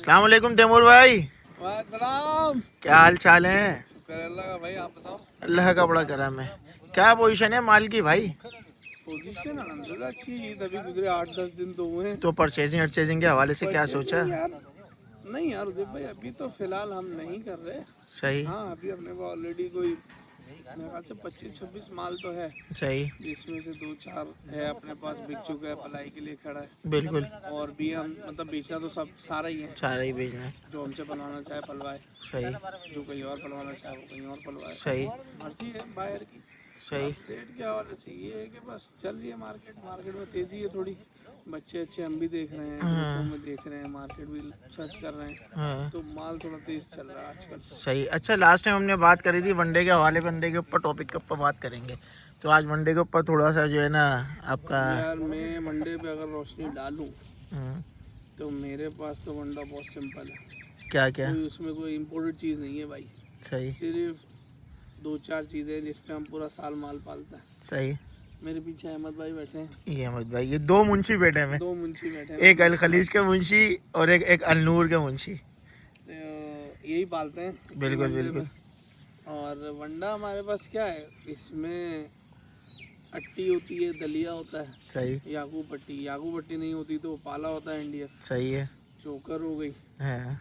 अस्सलाम वालेकुम तैमूर भाई, वालेकुम। क्या हाल चाल है? शुक्र अल्लाह का भाई, आप बताओ। अल्लाह का बड़ा करम है। क्या पोजीशन है माल की भाई? पोजीशन अलहमदुलिल्लाह अच्छी है। ईद अभी गुजरे 8-10 दिन तो हुए हैं। तो परचेजिंग के हवाले से क्या सोचा? परचेजिंग यार नहीं यार उदय भाई, अभी तो फिलहाल हम नहीं कर रहे। सही हाँ अभी अपने को ऑलरेडी कोई मेरे ख्याल से 25-26 माल तो है, सही, जिसमें से 2-4 है अपने पास बिक चुका है, पलाई के लिए खड़ा है। बिल्कुल और भी हम मतलब बेचना तो सब सारा ही है। सारा ही बेचना है। जो हमसे पलवाना चाहे पलवाए, सही जो कहीं और पलवाना चाहे वो कहीं और पलवाए। सही मर्जी है बायर की। सही। रेट के हवाले से ये है कि बस चल रही है मार्केट में तेजी है थोड़ी। बच्चे अच्छे हम भी देख रहे हैं, ग्रुपों में देख रहे हैं, मार्केट भी सर्च कर रहे हैं, हाँ तो माल थोड़ा तेज चल रहा है आजकल। सही। अच्छा, लास्ट टाइम हमने बात करी थी वनडे के हवाले, वनडे के ऊपर टॉपिक के ऊपर बात करेंगे। तो आज वनडे के ऊपर थोड़ा सा जो है ना आपका यार मैं मंडे पे अगर रोशनी डालूं हम्म, तो मेरे पास तो वंडा बहुत सिंपल है। क्या क्या? कोई उसमें कोई इम्पोर्टेड चीज़ नहीं है भाई। सही सिर्फ 2-4 चीज़ें जिसपे हम पूरा साल माल पालते हैं। सही। मेरे पीछे अहमद भाई बैठे हैं, ये अहमद भाई, ये दो मुंशी बेटे में, 2 मुंशी बैठे हैं। एक अल खलीज के मुंशी और एक अलनूर के मुंशी। तो यही पालते हैं बिल्कुल वनडे बिल्कुल। पे। और वंडा हमारे पास क्या है, इसमें अट्टी होती है, दलिया होता है, सही याकू पट्टी नहीं होती तो पाला होता है एनडीएफ, सही है। चोकर हो गई, हाँ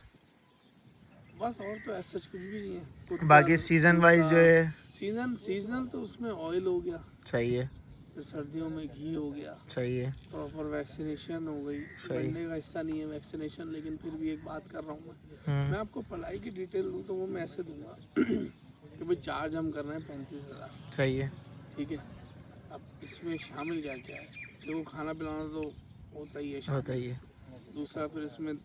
बस। और तो ऐसा कुछ भी नहीं है। कुत्ता, बाकी सीजन वाइज जो है सीजनल तो उसमें ऑयल हो गया, सही है फिर सर्दियों में घी हो गया, सही है प्रॉपर वैक्सीनेशन हो गई। सही। वनडे का हिस्सा नहीं है वैक्सीनेशन, लेकिन फिर भी एक बात कर रहा हूँ मैं आपको पलाई की डिटेल दूँ तो वो मैं ऐसे दूंगा कि भाई चार्ज हम कर रहे हैं 35,000, सही है ठीक है। अब इसमें शामिल क्या क्या है, देखो खाना पिलाना तो होता ही है शामिल। होता ही है। दूसरा फिर इसमें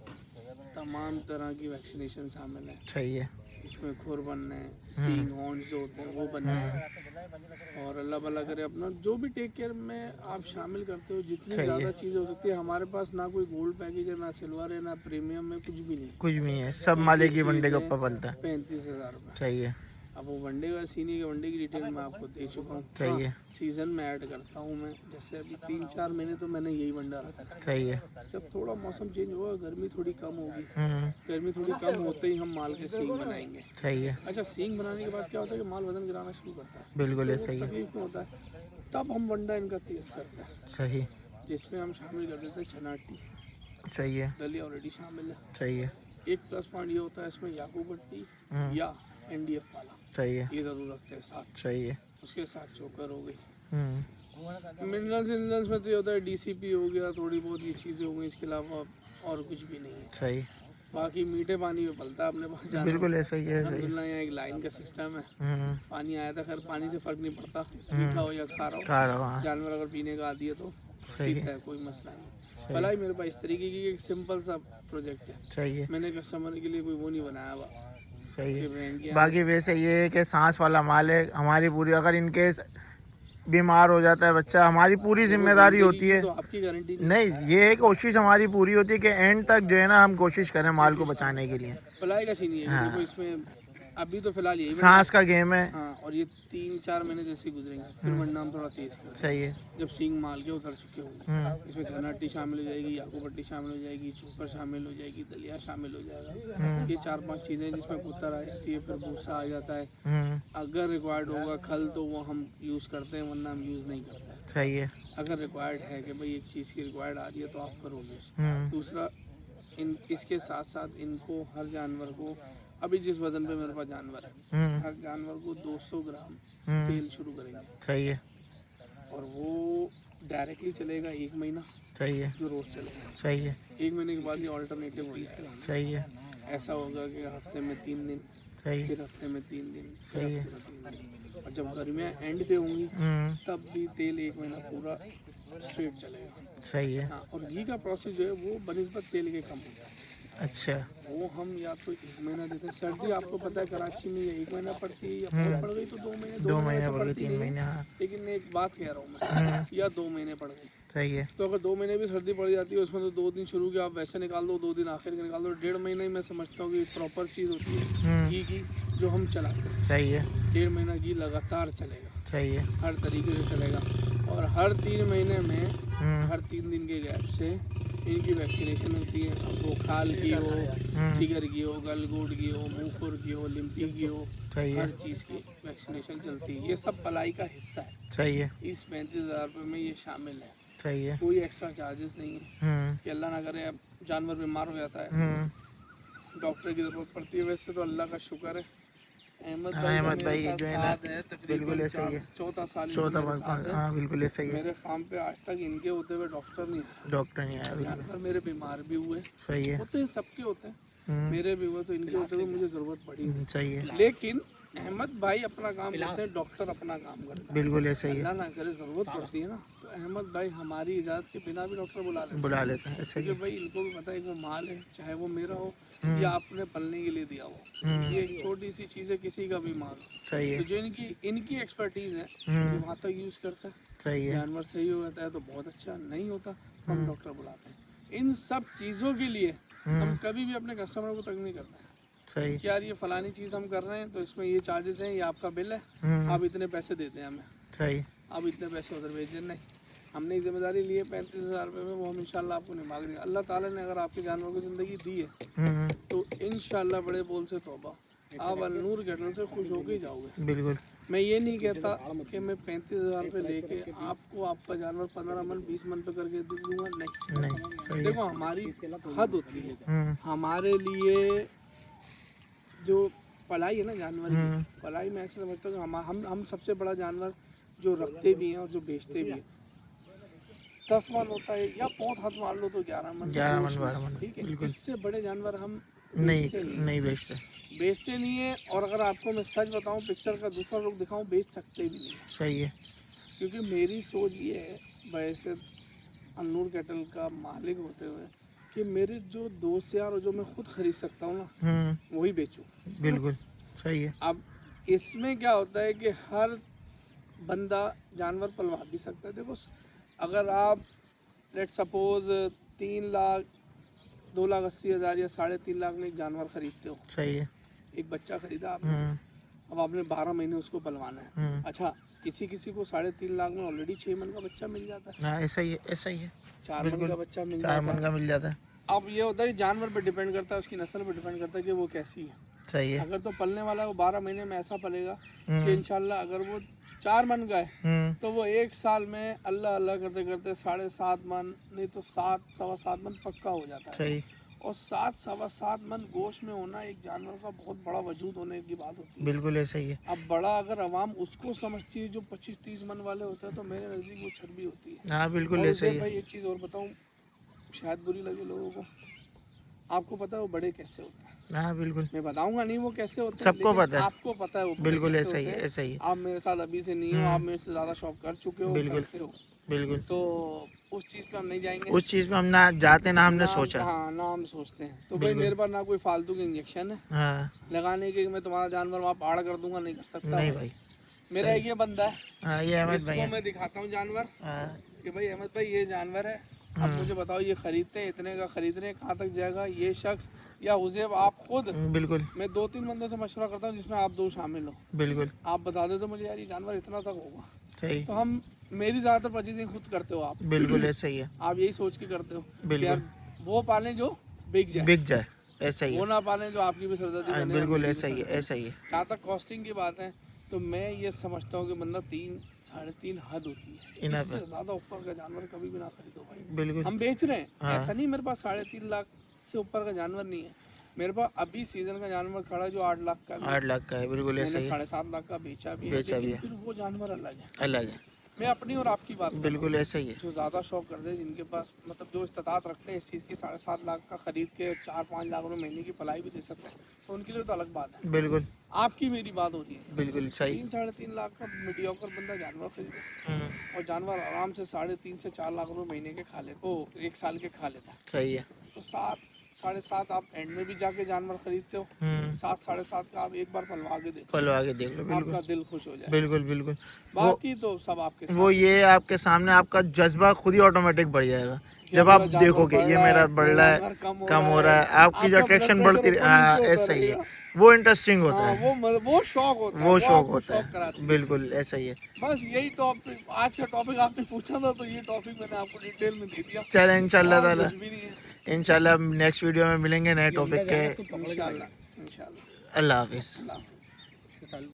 तमाम तरह की वैक्सीनेशन शामिल है। सही है इसमें खुर बनने हैं, सींग हॉर्न्स जो होते हैं वो बनने हैं, और अल्लाह भला करे अपना जो भी टेक केयर में आप शामिल करते हो, जितनी सही है। ज़्यादा चीज़ हो सकती है। हमारे पास ना कोई गोल्ड पैकेज है, ना सिल्वर है, ना प्रीमियम है, कुछ भी नहीं। कुछ भी नहीं है, सब माले की वनडे के ऊपर बनता है। 35,000 रुपये। सही है अब वो वनडे का सीन है कि वनडे की डिटेल मैं आपको दे चुका हूँ। सही है सीज़न में ऐड करता हूँ मैं, जैसे अभी 3-4 महीने तो मैंने यही वनडा रखा है। सही है। जब थोड़ा मौसम चेंज होगा, गर्मी थोड़ी कम होगी, हम्म, गर्मी थोड़ी कम होते ही हम माल के सींग बनाएंगे। सही है अच्छा, सींग बनाने के बाद क्या होता है कि माल वजन गिराना शुरू करता है, बिल्कुल है। तो सही है तकलीफ में होता है। तब हम वंडा इनका तेज करते हैं, सही जिसमें हम शामिल कर देते हैं चनाटी, सही है दलिया ऑलरेडी शामिल है। सही है एक प्लस पॉइंट ये होता है इसमें याकू पट्टी या एनडीएफ वाला, सही है ये ज़रूर रखते हैं साथ। सही है। उसके साथ चोकर हो गई। हम्म, मिनरल्स में तो ये होता है डीसीपी हो गया, थोड़ी बहुत ये चीज़ें हो गई, इसके अलावा और कुछ भी नहीं है। सही बाकी मीठे पानी में पलता है अपने पास जानवर। बिल्कुल ऐसा ही है। सही है। अल्हम्दुलिल्लाह यहाँ एक लाइन का सिस्टम है। पानी आया था, खैर पानी से फर्क नहीं पड़ता, मीठा हो या खारा हो, खा रहा हूँ। जानवर अगर पीने का आदी है तो सही पीता है है, कोई मसला नहीं। भलाई मेरे पास इस तरीके की एक सिंपल सा प्रोजेक्ट है, सही है मैंने कस्टमर के लिए कोई वो नहीं बनाया हुआ सही कि है। मैं इनके बाकी वैसे ये है कि सांस वाला माल है हमारी पूरी, अगर इनकेस बीमार हो जाता है बच्चा, हमारी पूरी जिम्मेदारी होती है। तो आपकी गारंटी नहीं, ये है कोशिश हमारी पूरी होती है कि एंड तक जो है ना हम कोशिश करें माल को बचाने के लिए। भलाई का सीन ही है कि देखो इसमें अभी तो फिलहाल यही सांस का गेम है। हाँ, और ये 3-4 महीने जैसे गुजरेंगे, फिर वरना हम थोड़ा तेज करेंगे सही है जब सींग माल के उतर चुके होंगे। इसमें चनाटी शामिल हो जाएगी, याकू पट्टी शामिल हो जाएगी, चोकर शामिल हो जाएगी, दलिया शामिल हो जाएगा। ये 4-5 चीज़ें जिसमें पुत्तर आ जाती है, फिर भूसा आ जाता है। अगर रिक्वायर्ड होगा खल तो वो हम यूज़ करते हैं, वरना हम यूज़ नहीं करते हैं। सही है। अगर रिक्वायर्ड है कि भाई एक चीज़ की रिक्वायर्ड आ रही है तो आप करोगे। दूसरा, इसके साथ साथ इनको हर जानवर को, अभी जिस वजन पे मेरे पास जानवर है, हर जानवर को 200 ग्राम तेल शुरू करेंगे। सही है और वो डायरेक्टली चलेगा 1 महीना, सही है जो रोज चलेगा। सही है 1 महीने के बाद ये ऑल्टरनेटिव वही चलाना। सही है ऐसा होगा कि हफ्ते में 3 दिन, सही फिर हफ्ते में 3 दिन, फिर सही है। हफ्ते में 3 दिन। और जब गर्मियाँ एंड पे होंगी तब भी तेल 1 महीना पूरा स्ट्रेट चलेगा। सही है। हाँ, और घी का प्रोसेस जो है वो बनिस्बत तेल के कम होता है। अच्छा वो हम या तो 1 महीना देते हैं। सर्दी आपको पता है कराची में या 1 महीना पड़ती है, या बहुत पड़ गई तो 2 महीने, 2 महीने तो पड़ गए, पड़ती 3 नहीं है। महीने। हाँ लेकिन एक बात कह रहा हूँ मैं, या 2 महीने पड़ गई सही है तो अगर 2 महीने भी सर्दी पड़ जाती है, उसमें तो 2 दिन शुरू के आप वैसे निकाल दो, 2 दिन आखिर के निकाल दो, 1.5 महीने ही मैं समझता हूँ कि प्रॉपर चीज़ होती है घी की, जो हम चलाते हैं। सही है 1.5 महीना घी लगातार चलेगा, सही है हर तरीके से चलेगा। और हर 3 महीने में हर 3 दिन के गैप से इनकी वैक्सीनेशन होती है। अब वो खाल की हो, जिगर की हो, गलगोट की हो, मुंहखुर की हो, लिम्पी की हो, सही है, हर चीज़ की वैक्सीनेशन चलती है। ये सब पलाई का हिस्सा है। सही है, इस 35,000 रुपये में ये शामिल है। सही है। कोई एक्स्ट्रा चार्जेस नहीं है कि अल्लाह ना करे अब जानवर बीमार हो जाता है, डॉक्टर की ज़रूरत पड़ती है। वैसे तो अल्लाह का शुक्र है, अहमद भाई भाई जो है ना, साथ है, बिल्कुल तकरीबन ऐसा ही है। चौथा साल चौथा इनका मेरे साथ है। हाँ बिल्कुल ऐसा ही है। मेरे फार्म पे आज तक इनके होते हुए डॉक्टर नहीं आया। डॉक्टर नहीं आया, बिल्कुल जानवर मेरे बीमार भी हुए, सही है। होते हैं, सबके होते हैं, मेरे भी हुए, तो इनके होते हुए मुझे ज़रूरत पड़ी नहीं। सही है, लेकिन अहमद भाई अपना काम करते हैं, डॉक्टर अपना काम करते हैं। बिल्कुल ऐसा ही है। अल्लाह ना करे ज़रूरत पड़ती है ना, तो अहमद भाई हमारी इजाज़त के बिना भी डॉक्टर बुला लेते हैं। बुला लेते हैं, सही क्योंकि है। भाई इनको भी पता है कि वो माल है, चाहे वो मेरा हो या आपने पलने के लिए दिया हो, ये एक छोटी सी चीज़ है, किसी का भी माल हो। सही तो है, जो इनकी एक्सपर्टीज़ है ये वहाँ तक यूज़ करता है। सही है, जानवर सही हो जाता है तो बहुत अच्छा, नहीं होता तो हम डॉक्टर बुलाते हैं। इन सब चीज़ों के लिए हम कभी भी अपने कस्टमर को तंग नहीं करते हैं सही। कि यार ये फलानी चीज़ हम कर रहे हैं तो इसमें ये चार्जेस हैं, ये आपका बिल है, आप इतने पैसे देते हैं हमें, सही, आप इतने पैसे उधर भेज दें। नहीं, हमने जिम्मेदारी ली है 35,000 रुपये में, वो हम इंशाल्लाह आपको निभा देंगे। अल्लाह ताला ने अगर आपके जानवर को ज़िंदगी दी है तो इंशाल्लाह बड़े बोल से तौबा, आप अनूर कैटल से खुश होकर ही जाओगे। बिल्कुल मैं ये नहीं कहता कि मैं 35,000 रुपये लेके आपको आपका जानवर 15 मन 20 मन पे करके दूंगा, नहीं। नहीं, सही है। देखो हमारी हद होती है, हमारे लिए जो पलाई है ना जानवर की, पलाई में ऐसे समझता हूँ कि हम सबसे बड़ा जानवर जो रखते भी हैं और जो बेचते भी हैं 10 मन होता है, या बहुत हाथ मार लो तो 11 मन, 11 मन 12 मन, ठीक है। बिल्कुल इससे बड़े जानवर हम नहीं, बेचते नहीं बेचते, बेचते नहीं है। और अगर आपको मैं सच बताऊं, पिक्चर का दूसरा रूप दिखाऊं, बेच सकते भी नहीं है। सही है, क्योंकि मेरी सोच ये है वैसे अनूर कैटल का मालिक होते हुए कि मेरे जो दोस्त यार जो मैं खुद खरीद सकता हूँ ना, वही बेचूं। बिल्कुल सही है। अब इसमें क्या होता है कि हर बंदा जानवर पलवा भी सकता है। देखो अगर आप लेट सपोज 3 लाख 2,80,000 या 3.5 लाख में एक जानवर खरीदते हो, सही है, एक बच्चा खरीदा आपने, अब आपने 12 महीने उसको पलवाना है। अच्छा, किसी को 3.5 लाख में ऑलरेडी 6 मन का बच्चा मिल जाता है, हाँ ऐसा ही है, ऐसा ही है, 4 मन का बच्चा मिल 4 जाता मन है। का मिल जाता है। अब ये होता है कि जानवर पे डिपेंड करता है, उसकी नस्ल पे डिपेंड करता है कि वो कैसी है। सही है, अगर तो पलने वाला वो 12 महीने में ऐसा पलेगा कि इंशाल्लाह अगर वो 4 मन का है तो वो 1 साल में अल्लाह अल्लाह करते करते 7.5 मन, नहीं तो 7 सवा 7 मन पक्का हो जाता है। सही, और 7 सवा 7 मन गोश्त में होना एक जानवर का बहुत बड़ा वजूद होने की बात होती है। बिल्कुल ऐसा ही है। अब बड़ा अगर आवाम उसको समझती है जो 25-30 मन वाले होते हैं, तो मेरे नज़दीक वो चर्बी होती है। हाँ बिल्कुल और ऐसा ही उसे है। भाई एक चीज़ और बताऊँ, शायद बुरी लगे लोगों को, आपको पता है वो बड़े कैसे होते हैं? हाँ बिल्कुल, मैं बताऊंगा नहीं वो कैसे होते हैं, सबको लेकिन पता है, आपको पता है वो बड़े बिल्कुल कैसे ऐसा ही होते है, हैं। ऐसा ही है, आप मेरे साथ अभी से नहीं हो, आप मेरे से ज़्यादा शौक कर चुके हो, बिल्कुल, करते हो, बिल्कुल। तो उस चीज़ पे हम नहीं जाएंगे। उस चीज़ में हम ना जाते ना हमने सोचा। हाँ ना हम सोचते हैं। तो भाई मेरे पास ना कोई फालतू के इंजेक्शन है हाँ लगाने के, मैं तुम्हारा जानवर वहाँ पाड़ कर दूंगा, नहीं कर सकता। नहीं भाई, मेरा एक ये बंदा है, हाँ ये अहमद भाई इसको है। मैं दिखाता हूँ जानवर हाँ कि भाई अहमद भाई ये जानवर है, अब मुझे बताओ ये खरीदते हैं, इतने का खरीद रहे हैं, कहाँ तक जाएगा ये शख्स या हुज़ैफ आप खुद। बिल्कुल, मैं 2-3 बंदों से मशवरा करता हूँ जिसमें आप 2 शामिल हो। बिल्कुल आप बता दे तो मुझे यार ये जानवर इतना तक होगा, सही, तो हम मेरी ज़्यादातर परचेजिंग खुद करते हो आप, बिल्कुल ऐसा ही है, आप यही सोच के करते हो कि बिल्कुल। यार वो पालें जो बिक जाए, बिक जाए, ऐसा ही वो है। ना पालें जो आपकी भी सरदर्दी हाँ, बने। बिल्कुल ऐसा ही है, ऐसा ही है। जहाँ तक कॉस्टिंग की बात है तो मैं ये समझता हूँ कि बंदा 3-3.5 हद होती है, इनफ इससे है, ज़्यादा ऊपर का जानवर कभी भी ना खरीदो भाई। बिल्कुल। हम बेच रहे हैं, हाँ। ऐसा नहीं मेरे पास 3.5 लाख से ऊपर का जानवर नहीं है। मेरे पास अभी सीजन का जानवर खड़ा है जो 8 लाख का भी है। 8 लाख का है, बिल्कुल ऐसा मैंने ही है, 7.5 लाख का बेचा भी है, बेचा भी लेकिन है। फिर वो जानवर अलग है। अलग है, मैं अपनी और आपकी बात कर रहा हूँ। बिल्कुल ऐसा ही है, जो ज़्यादा शौक करते हैं, जिनके पास मतलब जो इस्तात रखते हैं इस चीज़ की, 7.5 लाख का खरीद के 4-5 लाख रुपये महीने की पलाई भी दे सकते हैं, तो उनके लिए तो अलग बात है। बिल्कुल, आपकी मेरी बात होती है, बिल्कुल सही। 3-3.5 लाख का मीडियोकर बंदा जानवर खरीदे और जानवर आराम से 3.5 से 4 लाख रुपये महीने के खा लेता, ओ 1 साल के खा लेता है। सही है, तो 7-7.5 आप एंड में भी जाके जानवर खरीदते हो, 7-7.5 का आप एक बार पलवा के देखो, फलो आगे देख लो, बिल्कुल आपका दिल खुश हो जाए। बिल्कुल बिल्कुल। बाकी तो सब आपके साथ। वो ये आपके सामने आपका जज्बा खुद ही ऑटोमेटिक बढ़ जाएगा कि जब मेरा आप जानवर देखोगे बढ़ ये रहा मेरा है, बढ़ मेरा रहा है, जानवर कम हो रहा है, आपकी जो आपका blood अट्रैक्शन pressure बढ़ती ऊपर हाँ नीचे होता ऐसा ही है। रहेगा। वो इंटरेस्टिंग होता है, वो शौक होता है, वो शौक आपको होता शौक है, कराता है। बिल्कुल ऐसा ही है। बस यही टॉपिक, आज का टॉपिक आपने पूछा था तो ये टॉपिक मैंने आपको डिटेल में दे दिया। चले इंशाल्लाह और ताला, कुछ भी नहीं है। इंशाल्लाह नेक्स्ट वीडियो में मिलेंगे नए टॉपिक के। इंशाल्लाह इंशाल्लाह। अल्लाह हाफिज़। अल्लाह हाफ़िज़।